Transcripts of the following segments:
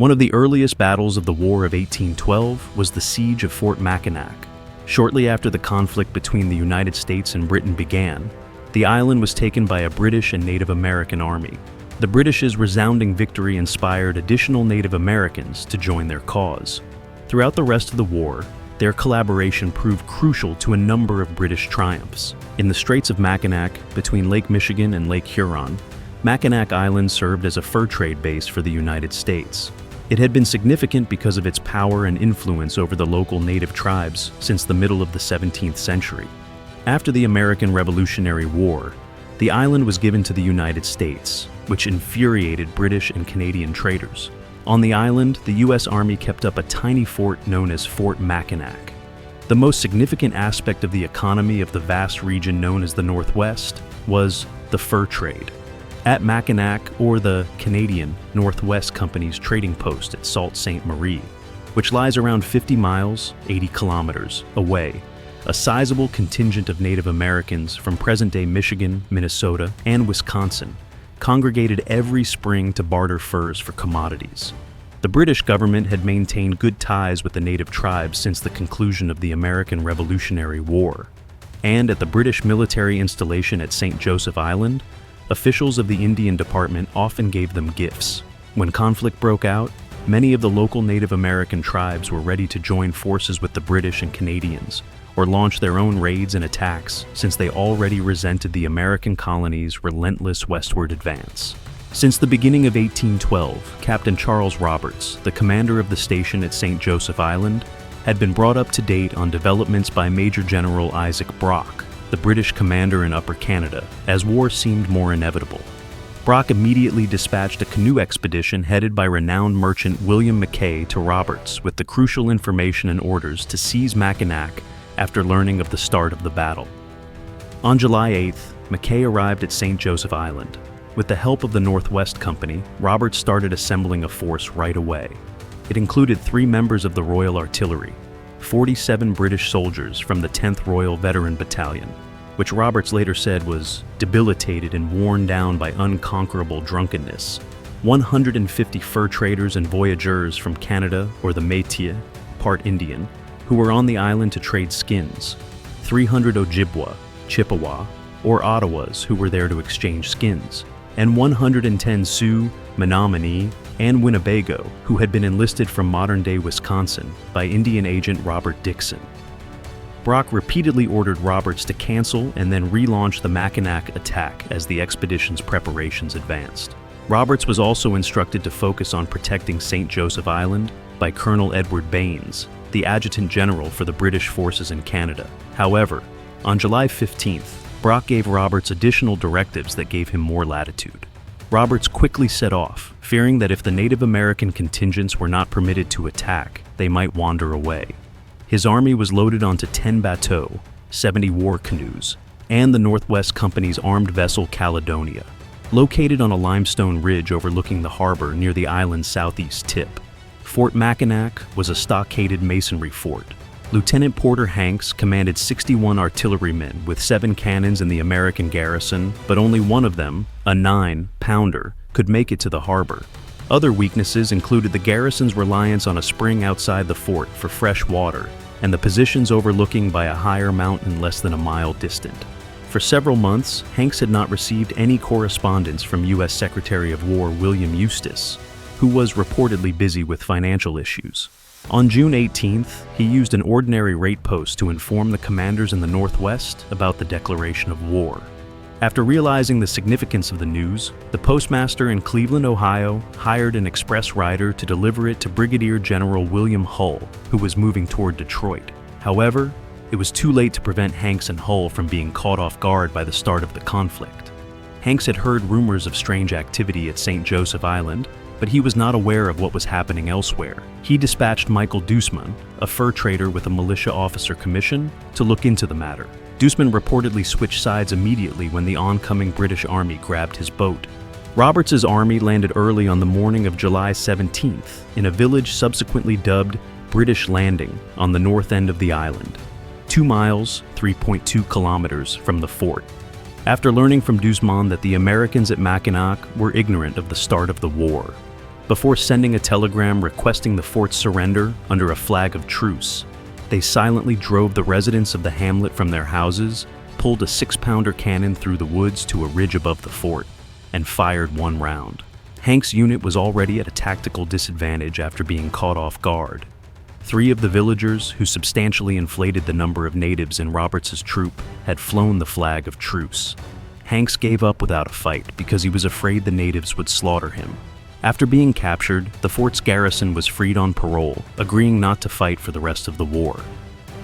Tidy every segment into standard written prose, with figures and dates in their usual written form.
One of the earliest battles of the War of 1812 was the Siege of Fort Mackinac. Shortly after the conflict between the United States and Britain began, the island was taken by a British and Native American army. The British's resounding victory inspired additional Native Americans to join their cause. Throughout the rest of the war, their collaboration proved crucial to a number of British triumphs. In the Straits of Mackinac, between Lake Michigan and Lake Huron, Mackinac Island served as a fur trade base for the United States. It had been significant because of its power and influence over the local native tribes since the middle of the 17th century. After the American Revolutionary War, the island was given to the United States, which infuriated British and Canadian traders. On the island, the U.S. Army kept up a tiny fort known as Fort Mackinac. The most significant aspect of the economy of the vast region known as the Northwest was the fur trade. At Mackinac, or the Canadian Northwest Company's trading post at Sault Ste. Marie, which lies around 50 miles, 80 kilometers, away, a sizable contingent of Native Americans from present-day Michigan, Minnesota, and Wisconsin congregated every spring to barter furs for commodities. The British government had maintained good ties with the native tribes since the conclusion of the American Revolutionary War, and at the British military installation at St. Joseph Island, officials of the Indian Department often gave them gifts. When conflict broke out, many of the local Native American tribes were ready to join forces with the British and Canadians, or launch their own raids and attacks since they already resented the American colony's relentless westward advance. Since the beginning of 1812, Captain Charles Roberts, the commander of the station at St. Joseph Island, had been brought up to date on developments by Major General Isaac Brock, the British commander in Upper Canada, as war seemed more inevitable. Brock immediately dispatched a canoe expedition headed by renowned merchant William Mackay to Roberts with the crucial information and orders to seize Mackinac after learning of the start of the battle. On July 8th, Mackay arrived at St. Joseph Island. With the help of the Northwest Company, Roberts started assembling a force right away. It included 3 members of the Royal Artillery, 47 British soldiers from the 10th Royal Veteran Battalion, which Roberts later said was debilitated and worn down by unconquerable drunkenness, 150 fur traders and voyageurs from Canada or the Métis, part Indian, who were on the island to trade skins, 300 Ojibwa, Chippewa, or Ottawas who were there to exchange skins, and 110 Sioux, Menominee, and Winnebago who had been enlisted from modern-day Wisconsin by Indian agent Robert Dixon. Brock repeatedly ordered Roberts to cancel and then relaunch the Mackinac attack as the expedition's preparations advanced. Roberts was also instructed to focus on protecting St. Joseph Island by Colonel Edward Baines, the Adjutant General for the British forces in Canada. However, on July 15th, Brock gave Roberts additional directives that gave him more latitude. Roberts quickly set off, fearing that if the Native American contingents were not permitted to attack, they might wander away. His army was loaded onto 10 bateaux, 70 war canoes, and the Northwest Company's armed vessel Caledonia, located on a limestone ridge overlooking the harbor near the island's southeast tip. Fort Mackinac was a stockaded masonry fort. Lieutenant Porter Hanks commanded 61 artillerymen with 7 cannons in the American garrison, but only one of them, a 9-pounder, could make it to the harbor. Other weaknesses included the garrison's reliance on a spring outside the fort for fresh water, and the positions overlooking by a higher mountain less than a mile distant. For several months, Hanks had not received any correspondence from U.S. Secretary of War William Eustis, who was reportedly busy with financial issues. On June 18th, he used an ordinary rate post to inform the commanders in the Northwest about the declaration of war. After realizing the significance of the news, the postmaster in Cleveland, Ohio, hired an express rider to deliver it to Brigadier General William Hull, who was moving toward Detroit. However, it was too late to prevent Hanks and Hull from being caught off guard by the start of the conflict. Hanks had heard rumors of strange activity at St. Joseph Island, but he was not aware of what was happening elsewhere. He dispatched Michael Dusman, a fur trader with a militia officer commission, to look into the matter. Dusman reportedly switched sides immediately when the oncoming British army grabbed his boat. Roberts's army landed early on the morning of July 17th in a village subsequently dubbed British Landing on the north end of the island, 2 miles, 3.2 kilometers from the fort. After learning from Dusman that the Americans at Mackinac were ignorant of the start of the war, before sending a telegram requesting the fort's surrender under a flag of truce. They silently drove the residents of the hamlet from their houses, pulled a 6-pounder cannon through the woods to a ridge above the fort, and fired one round. Hank's unit was already at a tactical disadvantage after being caught off guard. 3 of the villagers, who substantially inflated the number of natives in Roberts's troop, had flown the flag of truce. Hanks gave up without a fight because he was afraid the natives would slaughter him. After being captured, the fort's garrison was freed on parole, agreeing not to fight for the rest of the war.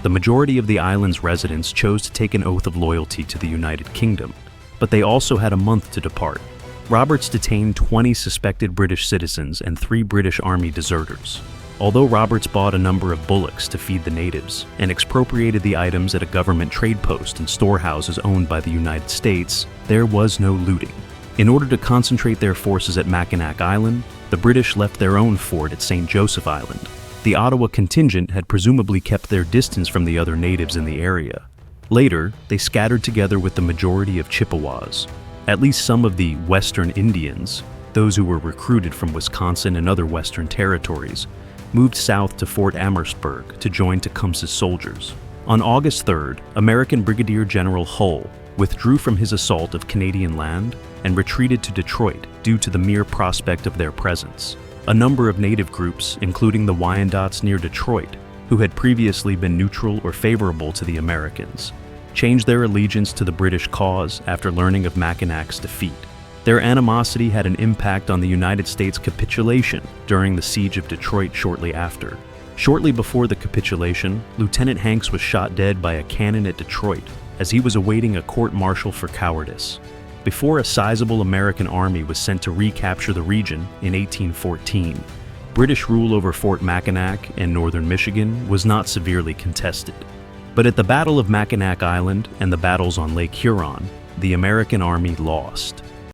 The majority of the island's residents chose to take an oath of loyalty to the United Kingdom, but they also had a month to depart. Roberts detained 20 suspected British citizens and 3 British Army deserters. Although Roberts bought a number of bullocks to feed the natives and expropriated the items at a government trade post and storehouses owned by the United States, there was no looting. In order to concentrate their forces at Mackinac Island, the British left their own fort at St. Joseph Island. The Ottawa contingent had presumably kept their distance from the other natives in the area. Later, they scattered together with the majority of Chippewas. At least some of the Western Indians, those who were recruited from Wisconsin and other Western territories, moved south to Fort Amherstburg to join Tecumseh's soldiers. On August 3rd, American Brigadier General Hull withdrew from his assault of Canadian land and retreated to Detroit due to the mere prospect of their presence. A number of native groups, including the Wyandots near Detroit, who had previously been neutral or favorable to the Americans, changed their allegiance to the British cause after learning of Mackinac's defeat. Their animosity had an impact on the United States capitulation during the siege of Detroit shortly after. Shortly before the capitulation, Lieutenant Hanks was shot dead by a cannon at Detroit as he was awaiting a court-martial for cowardice. Before a sizable American army was sent to recapture the region in 1814, British rule over Fort Mackinac and northern Michigan was not severely contested. But at the Battle of Mackinac Island and the battles on Lake Huron, the American army lost.